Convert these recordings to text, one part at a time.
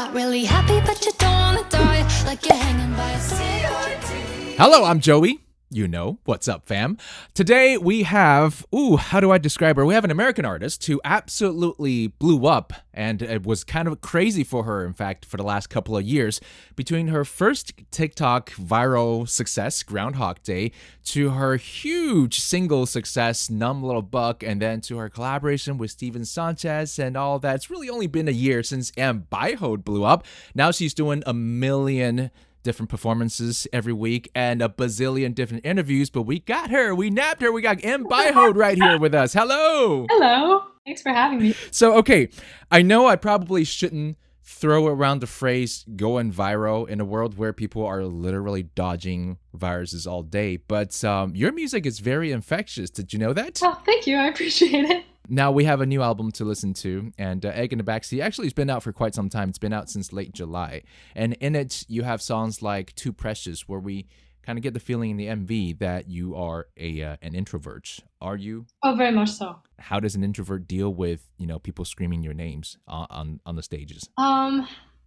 not really happy, but you don't wanna die like you're hanging by a sea. Hello, I'm Joey. You know, what's up, fam? Today we have, how do I describe her? We have an American artist who absolutely blew up, and it was kind of crazy for her, in fact, for the last couple of years. Between her first TikTok viral success, Groundhog Day, to her huge single success, Numb Little Buck, and then to her collaboration with Steven Sanchez and all that. It's really only been a year since Em Beihold blew up. Now she's doing a million different performances every week and a bazillion different interviews, but we got her. We nabbed her. We got Em Beihold right here with us. Hello. Hello. Thanks for having me. So, okay, I know I probably shouldn't throw around the phrase going viral in a world where people are literally dodging viruses all day, but your music is very infectious. Did you know that? Oh, thank you. I appreciate it. Now we have a new album to listen to, and Egg in the Backseat actually has been out for quite some time. It's been out since late July, and in it you have songs like Too Precious, where we kind of get the feeling in the MV that you are an introvert. Are you? Oh, very much so. How does an introvert deal with, people screaming your names on the stages? I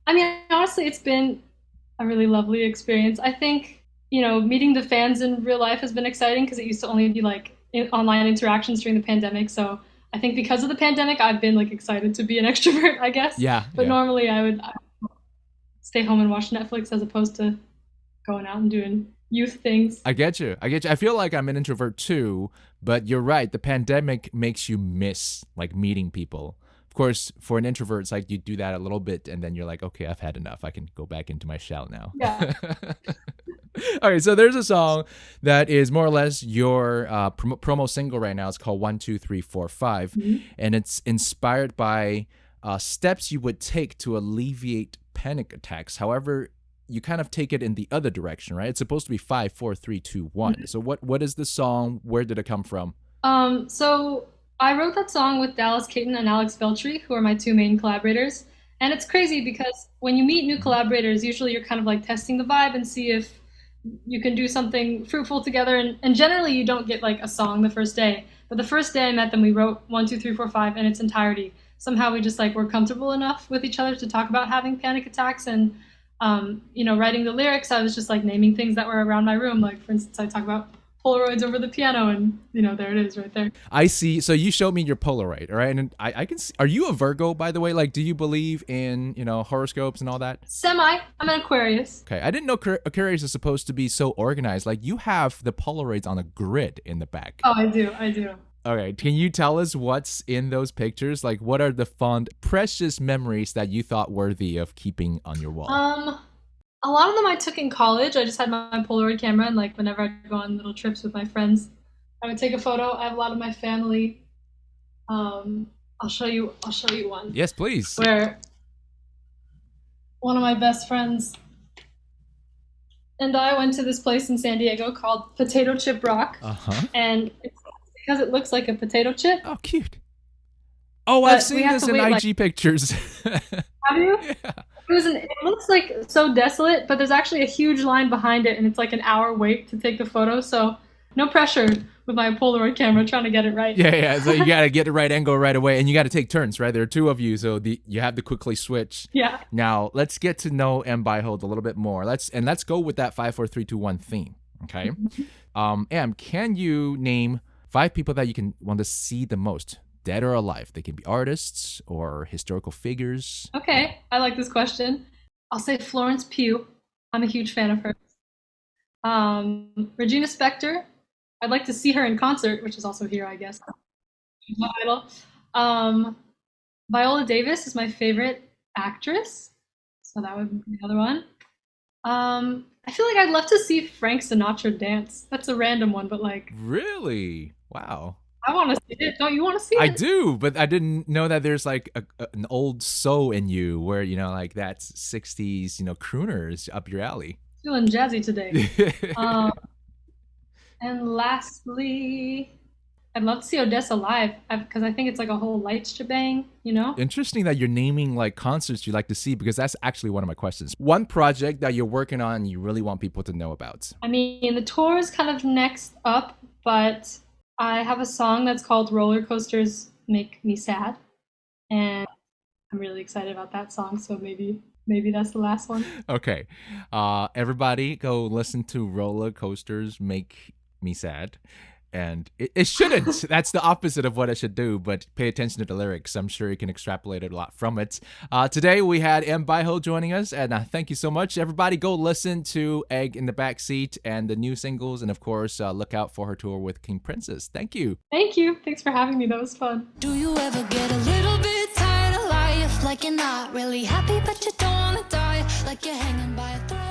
mean, honestly, it's been a really lovely experience. I think, meeting the fans in real life has been exciting because it used to only be like online interactions during the pandemic. So I think because of the pandemic, I've been like excited to be an extrovert, I guess. Yeah. But normally I would stay home and watch Netflix as opposed to going out and doing youth things. I get you. I feel like I'm an introvert too, but you're right. The pandemic makes you miss like meeting people. Of course, for an introvert, it's like you do that a little bit and then you're like, okay, I've had enough. I can go back into my shell now. Yeah. All right, so there's a song that is more or less your promo single right now. It's called 1, 2, 3, 4, 5, and it's inspired by steps you would take to alleviate panic attacks. However, you kind of take it in the other direction, right? It's supposed to be 5, 4, 3, 2, 1. So what is the song? Where did it come from? So I wrote that song with Dallas Caton and Alex Veltri, who are my two main collaborators. And it's crazy because when you meet new collaborators, usually you're kind of like testing the vibe and see if you can do something fruitful together. And generally you don't get like a song the first day. But the first day I met them, we wrote 1, 2, 3, 4, 5 in its entirety. Somehow we just like were comfortable enough with each other to talk about having panic attacks. And, writing the lyrics, I was just like naming things that were around my room. Like, for instance, I talk about Polaroids over the piano and, there it is right there. I see. So you showed me your Polaroid, all right? And I can see. Are you a Virgo, by the way? Like, do you believe in, horoscopes and all that? Semi. I'm an Aquarius. Okay. I didn't know Aquarius is supposed to be so organized. Like, you have the Polaroids on a grid in the back. Oh, I do. Okay. Can you tell us what's in those pictures? Like, what are the fond, precious memories that you thought worthy of keeping on your wall? A lot of them I took in college. I just had my Polaroid camera, and like whenever I'd go on little trips with my friends, I would take a photo. I have a lot of my family. I'll show you one. Yes, please. Where one of my best friends and I went to this place in San Diego called Potato Chip Rock. And it's because it looks like a potato chip. Oh, cute. Oh, I've seen this in IG pictures. Have you? Yeah. It looks like so desolate, but there's actually a huge line behind it, and it's like an hour wait to take the photo. So no pressure with my Polaroid camera trying to get it right. Yeah. So you got to get the right angle right away, and you got to take turns, right? There are two of you, so you have to quickly switch. Yeah. Now let's get to know Em Beihold a little bit more. Let's go with that 5, 4, 3, 2, 1 theme. Okay. Em, can you name 5 people that you want to see the most? Dead or alive. They can be artists or historical figures. Okay, I like this question. I'll say Florence Pugh. I'm a huge fan of hers. Regina Spektor. I'd like to see her in concert, which is also here, I guess. She's my idol. Viola Davis is my favorite actress, so that would be the other one. I feel like I'd love to see Frank Sinatra dance. That's a random one, but like... Really? Wow. I want to see it. Don't you want to see it? I do, but I didn't know that there's like an old soul in you where, like that's 60s, crooner is up your alley. Feeling jazzy today. And lastly, I'd love to see Odessa live because I think it's like a whole lights shebang, Interesting that you're naming like concerts you like to see, because that's actually one of my questions. One project that you're working on and you really want people to know about. I mean, the tour is kind of next up, but I have a song that's called Roller Coasters Make Me Sad, and I'm really excited about that song, so maybe maybe that's the last one. Okay. Everybody go listen to Roller Coasters Make Me Sad. And it shouldn't. That's the opposite of what it should do, but pay attention to the lyrics. I'm sure you can extrapolate a lot from it. Today we had Em Beihold joining us, and thank you so much. Everybody go listen to Egg in the Backseat and the new singles, and of course, look out for her tour with King Princess. Thank you. Thank you. Thanks for having me. That was fun. Do you ever get a little bit tired of life? Like you're not really happy, but you don't wanna die. Like you're hanging by a thread.